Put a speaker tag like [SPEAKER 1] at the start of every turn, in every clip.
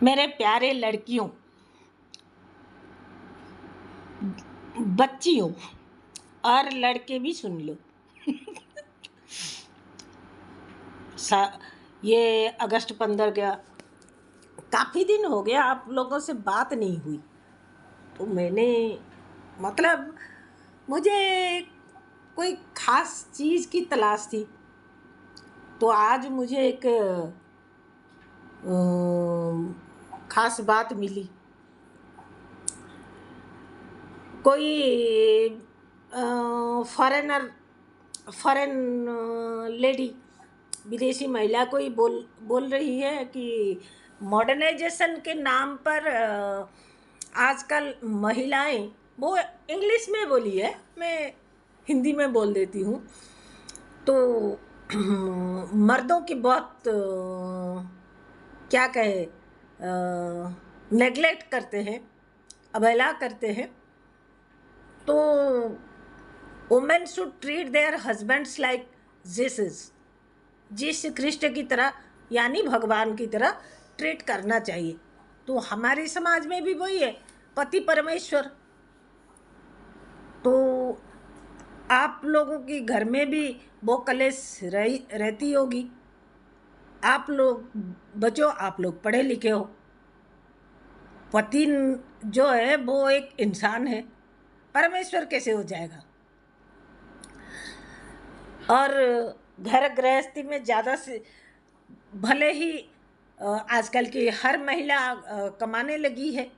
[SPEAKER 1] मेरे प्यारे लड़कियों, बच्चियों और लड़के भी सुन लो। ये अगस्त 15 का काफ़ी दिन हो गया आप लोगों से बात नहीं हुई, तो मैंने मतलब मुझे कोई ख़ास चीज़ की तलाश थी, तो आज मुझे एक ख़ास बात मिली। कोई फॉरेन लेडी, विदेशी महिला कोई बोल रही है कि मॉडर्नाइजेशन के नाम पर आजकल महिलाएं, वो इंग्लिश में बोली है, मैं हिंदी में बोल देती हूँ, तो मर्दों की बहुत क्या कहे नेगलेक्ट करते हैं, अवहेला करते हैं। तो women should treat their husbands like Jesus Christ की तरह, यानी भगवान की तरह ट्रीट करना चाहिए। तो हमारे समाज में भी वही है, पति परमेश्वर। तो आप लोगों के घर में भी वो कलेश रहती होगी। आप लोग बच्चों, आप लोग पढ़े लिखे हो, पति जो है वो एक इंसान है, परमेश्वर कैसे हो जाएगा? और घर गृहस्थी में ज़्यादा से भले ही आजकल की हर महिला कमाने लगी है,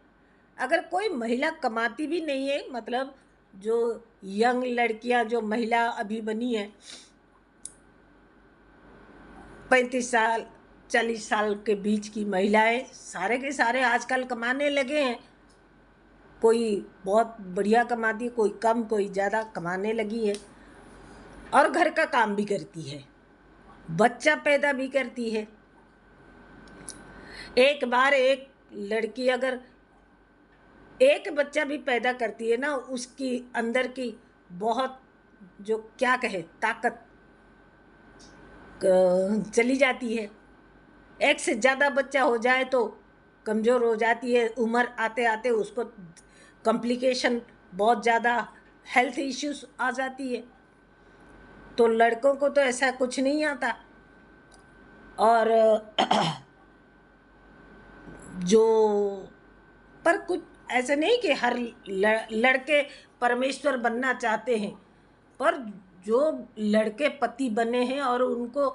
[SPEAKER 1] अगर कोई महिला कमाती भी नहीं है, मतलब जो यंग लड़कियां, जो महिला अभी बनी है 35 साल 40 साल के बीच की महिलाएं, सारे के सारे आजकल कमाने लगे हैं। कोई बहुत बढ़िया कमाती, कोई कम, कोई ज़्यादा कमाने लगी है, और घर का काम भी करती है, बच्चा पैदा भी करती है। एक बार एक लड़की अगर एक बच्चा भी पैदा करती है ना, उसकी अंदर की बहुत जो क्या कहे ताकत चली जाती है। एक से ज़्यादा बच्चा हो जाए तो कमज़ोर हो जाती है, उम्र आते आते उसको कॉम्प्लिकेशन, बहुत ज़्यादा हेल्थ इश्यूज आ जाती है। तो लड़कों को तो ऐसा कुछ नहीं आता। और जो पर कुछ ऐसा नहीं कि हर लड़के परमेश्वर बनना चाहते हैं, पर जो लड़के पति बने हैं और उनको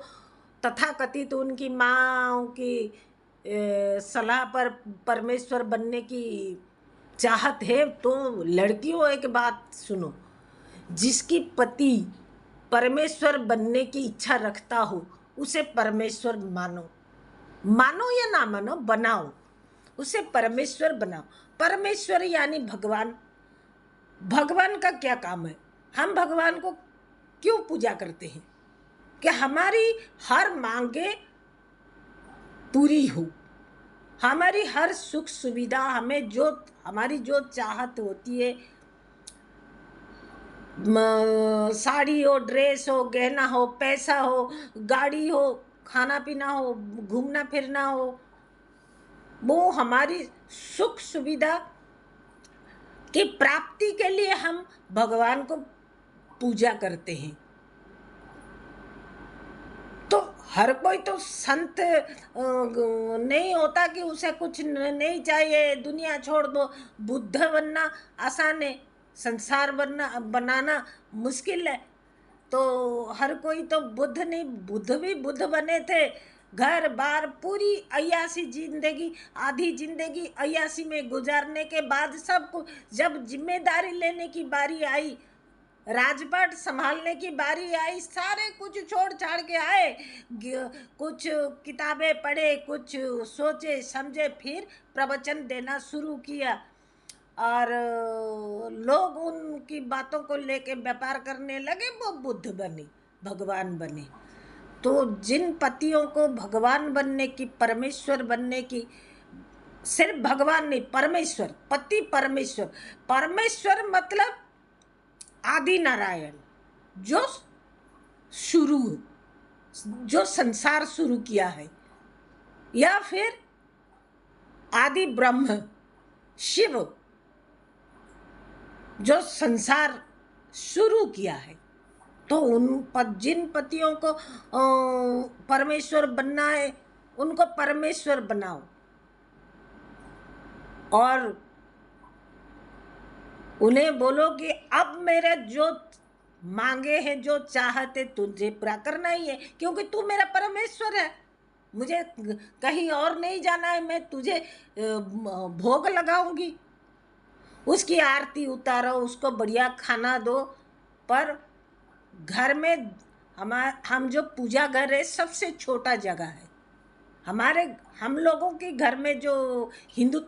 [SPEAKER 1] तथाकथित उनकी माँ की सलाह पर परमेश्वर बनने की चाहत है, तो लड़कियों एक बात सुनो, जिसकी पति परमेश्वर बनने की इच्छा रखता हो उसे परमेश्वर मानो, मानो या ना मानो, बनाओ, उसे परमेश्वर बनाओ। परमेश्वर यानी भगवान। भगवान का क्या काम है? हम भगवान को क्यों पूजा करते हैं? कि हमारी हर मांगे पूरी हो, हमारी हर सुख सुविधा, हमें जो हमारी जो चाहत होती है, साड़ी हो, ड्रेस हो, गहना हो, पैसा हो, गाड़ी हो, खाना पीना हो, घूमना फिरना हो, वो हमारी सुख सुविधा की प्राप्ति के लिए हम भगवान को पूजा करते हैं। तो हर कोई तो संत नहीं होता कि उसे कुछ नहीं चाहिए, दुनिया छोड़ दो। बुद्ध बनना आसान है, संसार बनाना मुश्किल है। तो हर कोई तो बुद्ध नहीं, बुद्ध भी बुद्ध बने थे, घर बार पूरी अय्यासी जिंदगी, आधी जिंदगी अय्यासी में गुजारने के बाद सबको जब जिम्मेदारी लेने की बारी आई, राजपाट संभालने की बारी आई, सारे कुछ छोड़ छाड़ के आए, कुछ किताबें पढ़े, कुछ सोचे समझे, फिर प्रवचन देना शुरू किया, और लोग उनकी बातों को लेके व्यापार करने लगे, वो बुद्ध बने, भगवान बने। तो जिन पतियों को भगवान बनने की, परमेश्वर बनने की, सिर्फ भगवान नहीं, परमेश्वर, पति परमेश्वर, परमेश्वर मतलब आदि नारायण, जो शुरू, जो संसार शुरू किया है, या फिर आदि ब्रह्म शिव जो संसार शुरू किया है, तो जिन पतियों को परमेश्वर बनना है उनको परमेश्वर बनाओ, और उन्हें बोलो कि अब मेरे जो मांगे हैं, जो चाहते तुझे पूरा करना ही है, क्योंकि तू मेरा परमेश्वर है, मुझे कहीं और नहीं जाना है, मैं तुझे भोग लगाऊंगी, उसकी आरती उतारो, उसको बढ़िया खाना दो। पर घर में हम जो पूजा घर है सबसे छोटा जगह है हम लोगों के घर में, जो हिंदू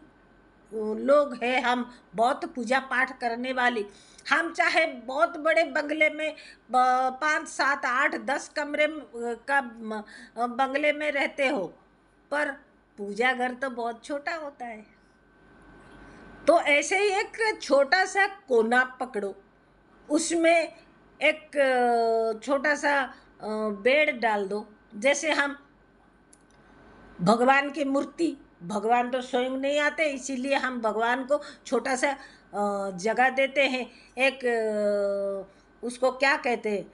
[SPEAKER 1] लोग हैं, हम बहुत पूजा पाठ करने वाली, हम चाहे बहुत बड़े बंगले में 5, 7, 8, 10 कमरे का बंगले में रहते हो, पर पूजा घर तो बहुत छोटा होता है। तो ऐसे ही एक छोटा सा कोना पकड़ो, उसमें एक छोटा सा बेड डाल दो। जैसे हम भगवान की मूर्ति, भगवान तो स्वयं नहीं आते, इसीलिए हम भगवान को छोटा सा जगह देते हैं, एक उसको क्या कहते हैं,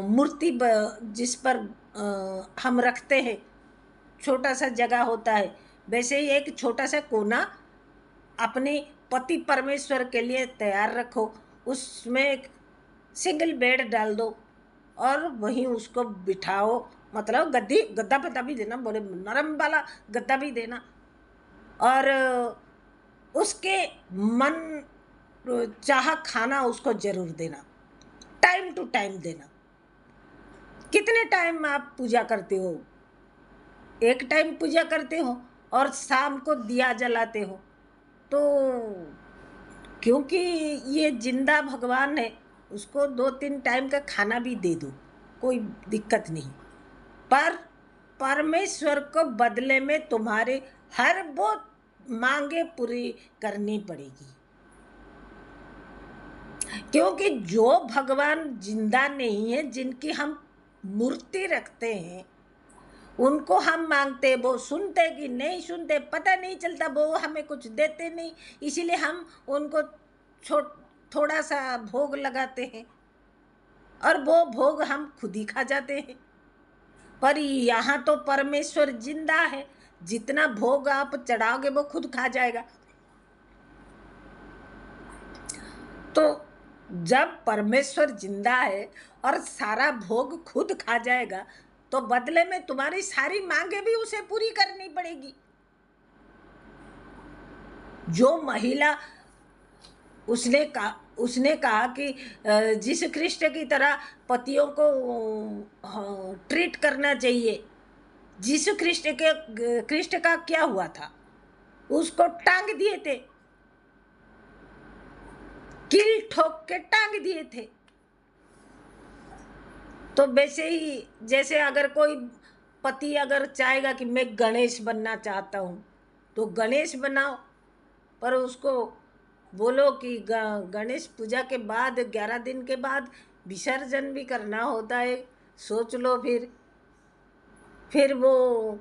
[SPEAKER 1] मूर्ति जिस पर हम रखते हैं, छोटा सा जगह होता है। वैसे ही एक छोटा सा कोना अपने पति परमेश्वर के लिए तैयार रखो, उसमें एक सिंगल बेड डाल दो और वहीं उसको बिठाओ, मतलब गद्दा पत्ता भी देना, बोले नरम वाला गद्दा भी देना, और उसके मन चाह खाना उसको जरूर देना, टाइम टू टाइम देना। कितने टाइम आप पूजा करते हो? एक टाइम पूजा करते हो और शाम को दिया जलाते हो, तो क्योंकि ये जिंदा भगवान है, उसको 2-3 टाइम का खाना भी दे दो, कोई दिक्कत नहीं। पर परमेश्वर को बदले में तुम्हारे हर वो मांगे पूरी करनी पड़ेगी, क्योंकि जो भगवान जिंदा नहीं है, जिनकी हम मूर्ति रखते हैं, उनको हम मांगते, वो सुनते कि नहीं सुनते पता नहीं चलता, वो हमें कुछ देते नहीं, इसीलिए हम उनको थोड़ा सा भोग लगाते हैं और वो भोग हम खुद ही खा जाते हैं। पर यहाँ तो परमेश्वर जिंदा है, जितना भोग आप चढ़ाओगे वो खुद खा जाएगा। तो जब परमेश्वर जिंदा है और सारा भोग खुद खा जाएगा, तो बदले में तुम्हारी सारी मांगे भी उसे पूरी करनी पड़ेगी। जो महिला उसने कहा कि यीशु ख्रिस्ट की तरह पतियों को ट्रीट करना चाहिए। यीशु ख्रिस्ट का क्या हुआ था? उसको टांग दिए थे, कील ठोक के टांग दिए थे। तो वैसे ही जैसे अगर कोई पति अगर चाहेगा कि मैं गणेश बनना चाहता हूँ, तो गणेश बनाओ, पर उसको बोलो कि गणेश पूजा के बाद 11 दिन के बाद विसर्जन भी करना होता है, सोच लो। फिर वो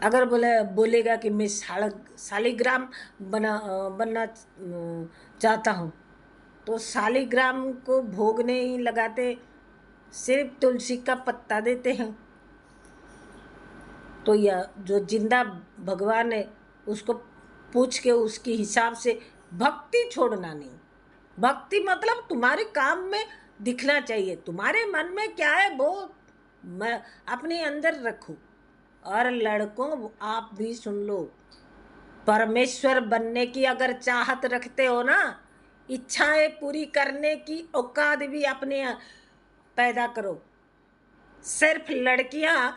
[SPEAKER 1] अगर बोलेगा कि मैं शालिग्राम बनना चाहता हूँ, तो शालिग्राम को भोग नहीं लगाते, सिर्फ तुलसी का पत्ता देते हैं। तो यह जो जिंदा भगवान है, उसको पूछ के उसके हिसाब से भक्ति छोड़ना नहीं। भक्ति मतलब तुम्हारे काम में दिखना चाहिए, तुम्हारे मन में क्या है वो अपने अंदर रखो। और लड़कों, आप भी सुन लो, परमेश्वर बनने की अगर चाहत रखते हो ना, इच्छाएं पूरी करने की औकात भी अपने पैदा करो। सिर्फ लड़कियां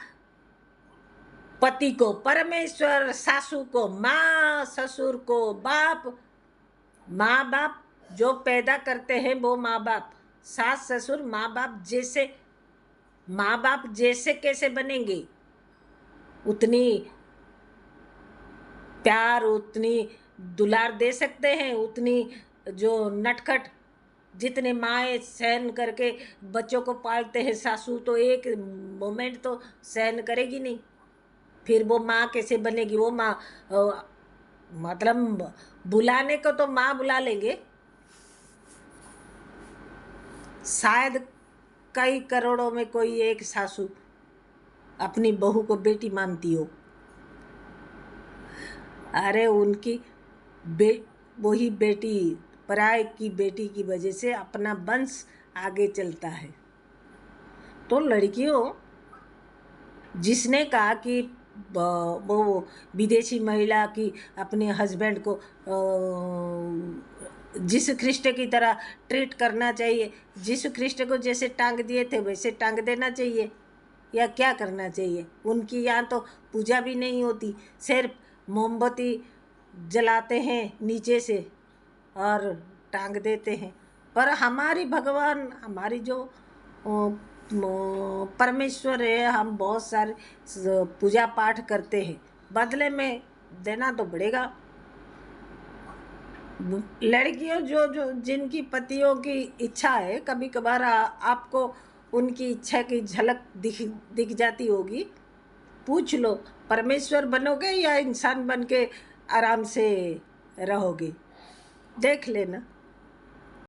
[SPEAKER 1] पति को परमेश्वर, सासू को माँ, ससुर को बाप, माँ बाप जो पैदा करते हैं वो माँ बाप, सास ससुर माँ बाप जैसे कैसे बनेंगे? उतनी प्यार, उतनी दुलार दे सकते हैं, उतनी जो नटखट जितने माएँ सहन करके बच्चों को पालते हैं, सासू तो एक मोमेंट तो सहन करेगी नहीं। फिर वो माँ कैसे बनेगी? वो माँ मतलब बुलाने को तो माँ बुला लेंगे, शायद कई करोड़ों में कोई एक सासू अपनी बहू को बेटी मानती हो। अरे उनकी वही बेटी, पराये की बेटी की वजह से अपना वंश आगे चलता है। तो लड़कियों, जिसने कहा कि वो विदेशी महिला की अपने हस्बैंड को यीशु ख्रिस्ट की तरह ट्रीट करना चाहिए, यीशु ख्रिस्ट को जैसे टांग दिए थे वैसे टांग देना चाहिए, या क्या करना चाहिए? उनकी यहाँ तो पूजा भी नहीं होती, सिर्फ मोमबत्ती जलाते हैं नीचे से और टांग देते हैं। पर हमारी भगवान, हमारी जो परमेश्वर है, हम बहुत सारे पूजा पाठ करते हैं, बदले में देना तो पड़ेगा। लड़कियों जो जिनकी पतियों की इच्छा है, कभी कभार आपको उनकी इच्छा की झलक दिख जाती होगी, पूछ लो परमेश्वर बनोगे या इंसान बन के आराम से रहोगे, देख लेना।